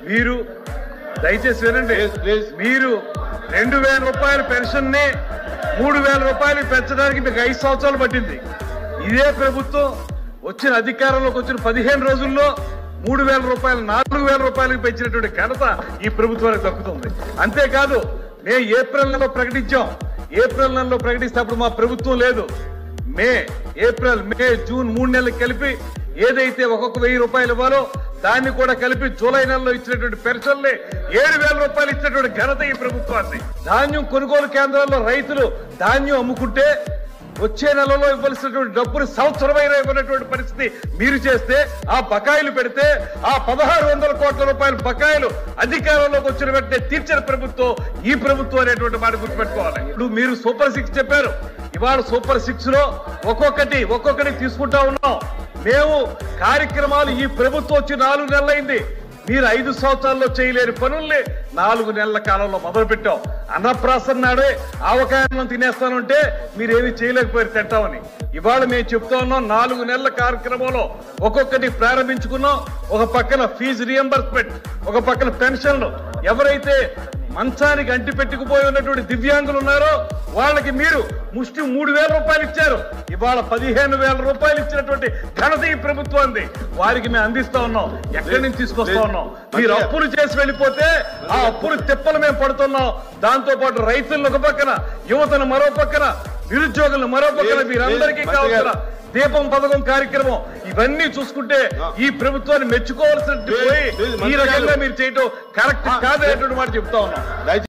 మీరు దయచేసి వినండి. మీరు 2000 రూపాయల పెన్షన్ ని 3000 రూపాయలు పెంచడానికి మీకు 5 సంవత్సరాలు పట్టింది. ఇదే ప్రభుత్వం వచ్చిన అధికారంలోకి వచ్చిన 15 రోజుల్లో 3000 రూపాయలు 4000 రూపాయలకు పెంచినటువంటి ఘనత ఈ ప్రభుత్వానికి దక్కుతుంది. అంతేకాదు మేము ఏప్రిల్ నెలలో ప్రకటించాం. ఏప్రిల్ నెలలో ప్రకటిస్తే అప్పుడు మా ప్రభుత్వం లేదు. ఏప్రిల్ మే జూన్ 3 నెలలు కలిపి ఏదైతే ఒక్కొక్క 1000 రూపాయలు ఇవ్వాలో దాన్ని కూడా కలిపి జూలై నెలలో ఇచ్చినటువంటి పెన్షన్లే 7000 రూపాయలు ఇచ్చినటువంటి ఘనత ఈ ప్రభుత్వాన్ని. ధాన్యం కొనుగోలు కేంద్రాల్లో రైతులు ధాన్యం అమ్ముకుంటే వచ్చే నెలలో ఇవ్వాల్సినటువంటి డబ్బులు సంవత్సరమైనా ఇవ్వనటువంటి పరిస్థితి మీరు చేస్తే, ఆ బకాయిలు పెడితే ఆ 1600 కోట్ల రూపాయల బకాయిలు అధికారంలోకి వచ్చిన వెంటనే తీర్చిన ప్రభుత్వం ఈ ప్రభుత్వం అనేటువంటి మాట గుర్తుపెట్టుకోవాలి. ఇప్పుడు మీరు సూపర్ 6 చెప్పారు. ఇవాళ సూపర్ 6 లో ఒక్కొక్కటి తీసుకుంటా ఉన్నాం. మేము కార్యక్రమాలు ఈ ప్రభుత్వం వచ్చి 4 నెలలైంది. మీరు 5 సంవత్సరాల్లో చేయలేని పనుల్ని 4 నెలల కాలంలో మొదలు పెట్టాం. అన్నప్రాసన నాడే ఆవకాయం తినేస్తానంటే మీరేమి చేయలేకపోయారు తింటామని. ఇవాళ మేము చెప్తా ఉన్నాం 4 నెలల కార్యక్రమంలో ఒక్కొక్కటి ప్రారంభించుకున్నాం. ఒక పక్కన ఫీజు రియంబర్స్మెంట్, ఒక పక్కన పెన్షన్లు. ఎవరైతే మంచానికి అంటి పెట్టుకుపోయి ఉన్నటువంటి దివ్యాంగులు ఉన్నారో వాళ్ళకి మీరు ముష్టి 3000 రూపాయలు ఇచ్చారు. ఇవాళ 15,000 రూపాయలు ఇచ్చినటువంటి ఘనత ఈ ప్రభుత్వాన్ని. వారికి మేము అందిస్తా ఉన్నాం. ఎక్కడి నుంచి తీసుకొస్తా ఉన్నాం? మీరు అప్పులు చేసి వెళ్ళిపోతే ఆ అప్పులు తిప్పలు మేము పడుతున్నాం. దాంతో పాటు రైతులను ఒక పక్కన, యువతను మరో పక్కన, నిరుద్యోగులను మరో పక్కన, మీరందరికీ కావాల్సిన దీపం పథకం కార్యక్రమం ఇవన్నీ చూసుకుంటే ఈ ప్రభుత్వాన్ని మెచ్చుకోవాల్సిన పోయి ఈ రకంగా మీరు చేయటం కరెక్ట్ కాదనేటువంటి మాట చెప్తా ఉన్నాం.